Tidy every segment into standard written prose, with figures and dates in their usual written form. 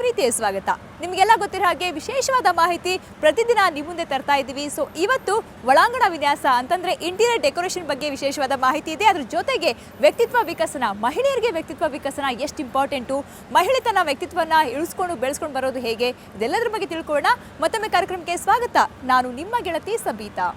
ಪ್ರೀತಿಯ ಸ್ವಾಗತ. ನಿಮಗೆಲ್ಲ ಗೊತ್ತಿರೋ ಹಾಗೆ ವಿಶೇಷವಾದ ಮಾಹಿತಿ ಪ್ರತಿದಿನ ನಿಮ್ಮ ಮುಂದೆ ತರ್ತಾ ಇದ್ದೀವಿ. ಸೊ ಇವತ್ತು ಒಳಾಂಗಣ ವಿನ್ಯಾಸ ಅಂತಂದ್ರೆ ಇಂಟೀರಿಯರ್ ಡೆಕೋರೇಷನ್ ಬಗ್ಗೆ ವಿಶೇಷವಾದ ಮಾಹಿತಿ ಇದೆ. ಅದ್ರ ಜೊತೆಗೆ ವ್ಯಕ್ತಿತ್ವ ವಿಕಸನ, ಮಹಿಳೆಯರಿಗೆ ವ್ಯಕ್ತಿತ್ವ ವಿಕಸನ ಎಷ್ಟು ಇಂಪಾರ್ಟೆಂಟು, ಮಹಿಳೆ ತನ್ನ ವ್ಯಕ್ತಿತ್ವನ ಇಳಿಸ್ಕೊಂಡು ಬೆಳೆಸ್ಕೊಂಡು ಬರೋದು ಹೇಗೆ, ಇದೆಲ್ಲದರ ಬಗ್ಗೆ ತಿಳ್ಕೊಳ್ಳೋಣ. ಮತ್ತೊಮ್ಮೆ ಕಾರ್ಯಕ್ರಮಕ್ಕೆ ಸ್ವಾಗತ. ನಾನು ನಿಮ್ಮ ಗೆಳತಿ ಸಬೀತಾ.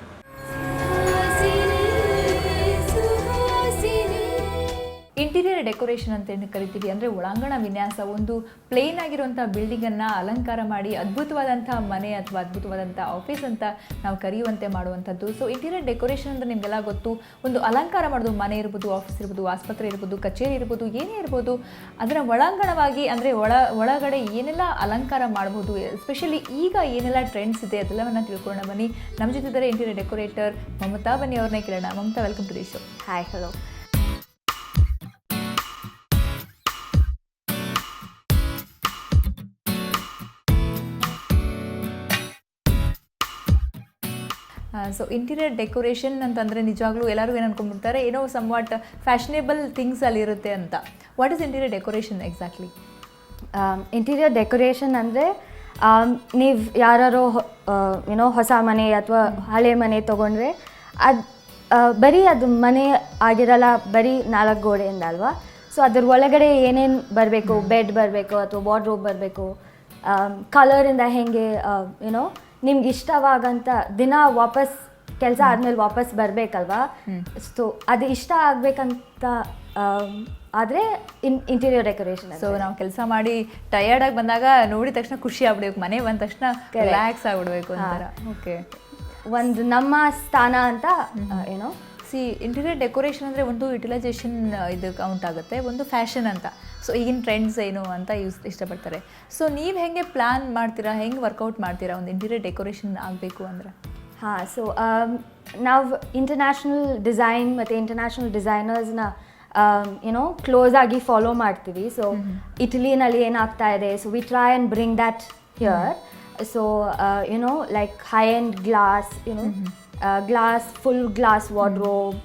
ಇಂಟೀರಿಯರ್ ಡೆಕೋರೇಷನ್ ಅಂತ ಏನು ಕರಿತೀವಿ ಅಂದರೆ ಒಳಾಂಗಣ ವಿನ್ಯಾಸ. ಒಂದು ಪ್ಲೇನ್ ಆಗಿರುವಂಥ ಬಿಲ್ಡಿಂಗನ್ನು ಅಲಂಕಾರ ಮಾಡಿ ಅದ್ಭುತವಾದಂಥ ಮನೆ ಅಥವಾ ಅದ್ಭುತವಾದಂಥ ಆಫೀಸ್ ಅಂತ ನಾವು ಕರೆಯುವಂತೆ ಮಾಡುವಂಥದ್ದು. ಸೊ ಇಂಟೀರಿಯರ್ ಡೆಕೋರೇಷನ್ ಅಂತ ನಿಮಗೆಲ್ಲ ಗೊತ್ತು. ಒಂದು ಅಲಂಕಾರ ಮಾಡೋದು, ಮನೆ ಇರ್ಬೋದು, ಆಫೀಸ್ ಇರ್ಬೋದು, ಆಸ್ಪತ್ರೆ ಇರ್ಬೋದು, ಕಚೇರಿ ಇರ್ಬೋದು, ಏನೇ ಇರ್ಬೋದು, ಅದರ ಒಳಾಂಗಣವಾಗಿ ಅಂದರೆ ಒಳಗಡೆ ಏನೆಲ್ಲ ಅಲಂಕಾರ ಮಾಡ್ಬೋದು, ಎಸ್ಪೆಷಲಿ ಈಗ ಏನೆಲ್ಲ ಟ್ರೆಂಡ್ಸ್ ಇದೆ ಅದೆಲ್ಲವನ್ನು ತಿಳ್ಕೊಳ್ಳೋಣ ಬನ್ನಿ. ನಮ್ಮ ಜೊತೆ ಇದ್ದಾರೆ ಇಂಟೀರಿಯರ್ ಡೆಕೋರೇಟರ್ ಮಮತಾ. ಬನ್ನಿ ಅವ್ರನ್ನೇ ಕೇಳೋಣ. Mamata, welcome to the show. Hi, hello. So interior decoration ಅಂತಂದರೆ ನಿಜವಾಗ್ಲೂ ಎಲ್ಲರೂ ಏನು ಅನ್ಕೊಂಡ್ಬಿಡ್ತಾರೆ, ಏನೋ ಸಮ್ವಾಟ್ ಫ್ಯಾಷನೇಬಲ್ ಥಿಂಗ್ಸ್ ಅಲ್ಲಿರುತ್ತೆ ಅಂತ. What is interior decoration exactly? Interior decoration ಅಂದರೆ ನೀವು ಯಾರೋ ಏನೋ ಹೊಸ ಮನೆ ಅಥವಾ ಹಳೆ ಮನೆ ತೊಗೊಂಡ್ರೆ ಅದು ಬರೀ ಅದು ಮನೆ ಆಗಿರಲ್ಲ, ಬರೀ 4 ಗೋಡೆಯಿಂದ ಅಲ್ವಾ. ಸೊ ಅದ್ರ ಒಳಗಡೆ ಏನೇನು ಬರಬೇಕು, ಬೆಡ್ ಬರಬೇಕು ಅಥವಾ ವಾರ್ಡ್ರೋಬ್ ಬರಬೇಕು, ಕಲರಿಂದ ಹೇಗೆ ಏನೋ ನಿಮ್ಗೆ ಇಷ್ಟವಾಗಂತ ದಿನ ವಾಪಸ್ ಕೆಲಸ ಆದಮೇಲೆ ವಾಪಸ್ ಬರಬೇಕಲ್ವಾ. ಸೊ ಅದು ಇಷ್ಟ ಆಗಬೇಕಂತ ಆದರೆ ಇಂಟೀರಿಯರ್ ಡೆಕೋರೇಷನ್. ಸೊ ನಾವು ಕೆಲಸ ಮಾಡಿ ಟಯರ್ಡಾಗಿ ಬಂದಾಗ ನೋಡಿದ ತಕ್ಷಣ ಖುಷಿ ಆಗ್ಬಿಡ್ಬೇಕು, ಮನೆ ಬಂದ ತಕ್ಷಣ ರಿಲ್ಯಾಕ್ಸ್ ಆಗ್ಬಿಡ್ಬೇಕು ಅಂತಾರ. ಓಕೆ, ಒಂದು ನಮ್ಮ ಸ್ಥಾನ ಅಂತ ಏನೋ. ಇಂಟೀರಿಯರ್ ಡೆಕೋರೇಷನ್ ಅಂದರೆ ಒಂದು ಯುಟಿಲೈಸೇಷನ್ ಇದು ಕೌಂಟ್ ಆಗುತ್ತೆ, ಒಂದು ಫ್ಯಾಷನ್ ಅಂತ. ಸೊ ಈಗಿನ ಟ್ರೆಂಡ್ಸ್ ಏನು ಅಂತ ಇಷ್ಟಪಡ್ತಾರೆ. ಸೊ ನೀವು ಹೆಂಗೆ ಪ್ಲ್ಯಾನ್ ಮಾಡ್ತೀರಾ, ಹೆಂಗೆ ವರ್ಕೌಟ್ ಮಾಡ್ತೀರಾ ಒಂದು ಇಂಟೀರಿಯರ್ ಡೆಕೋರೇಷನ್ ಆಗಬೇಕು ಅಂದರೆ? ಹಾಂ, ಸೊ ನಾವು ಇಂಟರ್ನ್ಯಾಷನಲ್ ಡಿಸೈನ್ ಮತ್ತು ಇಂಟರ್ನ್ಯಾಷನಲ್ ಡಿಸೈನರ್ಸ್ನ ಏನೋ ಕ್ಲೋಸ್ ಆಗಿ ಫಾಲೋ ಮಾಡ್ತೀವಿ. ಸೊ ಇಟಲಿನಲ್ಲಿ ಏನಾಗ್ತಾ ಇದೆ, so we try and bring that here. So you know like high end glass, YONO glass, full glass wardrobe,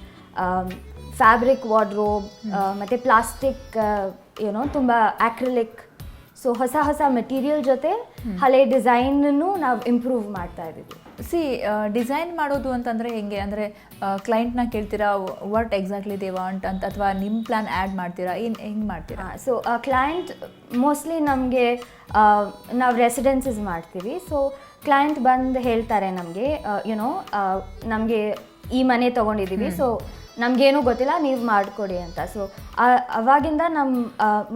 fabric wardrobe, ಮತ್ತು ಪ್ಲಾಸ್ಟಿಕ್ ಏನೋ ತುಂಬ ಆಕ್ರಿಲಿಕ್. ಸೊ ಹೊಸ ಹೊಸ ಮೆಟೀರಿಯಲ್ ಜೊತೆ ಹಳೆ ಡಿಸೈನನ್ನು ನಾವು ಇಂಪ್ರೂವ್ ಮಾಡ್ತಾ ಇದ್ದೀವಿ. ಡಿಸೈನ್ ಮಾಡೋದು ಅಂತಂದರೆ ಹೆಂಗೆ ಅಂದರೆ ಕ್ಲೈಂಟ್ನ ಕೇಳ್ತೀರಾ ವಾಟ್ ಎಕ್ಸಾಕ್ಟ್ಲಿ ದೇ ವಾಂಟ್ ಅಂತ, ಅಥವಾ ನಿಮ್ಮ ಪ್ಲ್ಯಾನ್ ಆ್ಯಡ್ ಮಾಡ್ತೀರಾ, ಹೆಂಗೆ ಮಾಡ್ತೀರಾ? ಸೊ ಕ್ಲೈಂಟ್ ಮೋಸ್ಟ್ಲಿ ನಮಗೆ ನಾವು ರೆಸಿಡೆನ್ಸಸ್ ಮಾಡ್ತೀವಿ. ಸೊ ಕ್ಲೈಂಟ್ ಬಂದು ಹೇಳ್ತಾರೆ ನಮಗೆ, ಯುನೋ ನಮಗೆ ಈ ಮನೆ ತೊಗೊಂಡಿದ್ದೀವಿ, ಸೊ ನಮಗೇನೂ ಗೊತ್ತಿಲ್ಲ, ನೀವು ಮಾಡಿಕೊಡಿ ಅಂತ. ಸೊ ಅವಾಗಿಂದ ನಮ್ಮ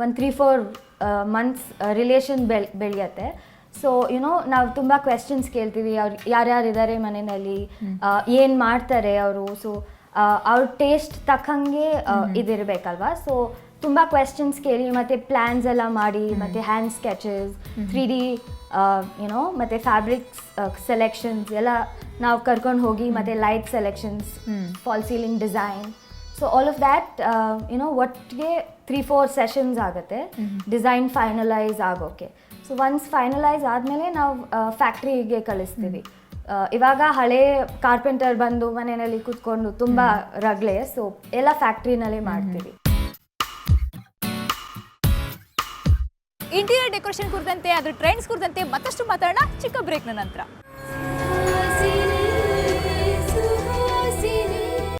ಒಂದು 3-4 ಮಂತ್ಸ್ ರಿಲೇಷನ್ ಬೆಳೆಯುತ್ತೆ. ಸೊ ಯುನೋ ನಾವು ತುಂಬ ಕ್ವೆಶ್ಚನ್ಸ್ ಕೇಳ್ತೀವಿ, ಅವ್ರು ಯಾರ್ಯಾರಿದ್ದಾರೆ ಮನೆಯಲ್ಲಿ, ಏನು ಮಾಡ್ತಾರೆ ಅವರು, ಸೊ ಅವ್ರ ಟೇಸ್ಟ್ ತಕ್ಕಂಗೆ ಇದಿರಬೇಕಲ್ವಾ. ಸೊ ತುಂಬ ಕ್ವೆಶ್ಚನ್ಸ್ ಕೇಳಿ ಮತ್ತು ಪ್ಲ್ಯಾನ್ಸ್ ಎಲ್ಲ ಮಾಡಿ, ಮತ್ತು ಹ್ಯಾಂಡ್ ಸ್ಕೆಚಸ್, 3D ಯುನೋ ಮತ್ತು ಫ್ಯಾಬ್ರಿಕ್ಸ್ ಸೆಲೆಕ್ಷನ್ಸ್ ಎಲ್ಲ ನಾವು ಕರ್ಕೊಂಡು ಹೋಗಿ, ಮತ್ತು light selections, fall ceiling design. So all of that you know ಒಟ್ಟಿಗೆ 3-4 ಸೆಷನ್ಸ್ ಆಗುತ್ತೆ ಡಿಸೈನ್ ಫೈನಲೈಸ್ ಆಗೋಕ್ಕೆ. ಸೊ ಒನ್ಸ್ ಫೈನಲೈಸ್ ಆದಮೇಲೆ ನಾವು ಫ್ಯಾಕ್ಟ್ರಿಗೆ ಕಳಿಸ್ತೀವಿ. ಇವಾಗ ಹಳೆ ಕಾರ್ಪೆಂಟರ್ ಬಂದು ಮನೆಯಲ್ಲಿ ಕೂತ್ಕೊಂಡು ತುಂಬ ರಗಳೆ, ಸೊ ಎಲ್ಲ ಫ್ಯಾಕ್ಟ್ರಿನಲ್ಲೇ ಮಾಡ್ತೀವಿ. ಇಂಟೀರಿಯರ್ ಡೆಕೋರೇಷನ್ ಕುರಿತಂತೆ, ಅದ್ರ ಟ್ರೆಂಡ್ಸ್ ಕುರಿತಂತೆ ಮತ್ತಷ್ಟು ಮಾತಾಡೋಣ ಚಿಕ್ಕ ಬ್ರೇಕ್ನ ನಂತರ.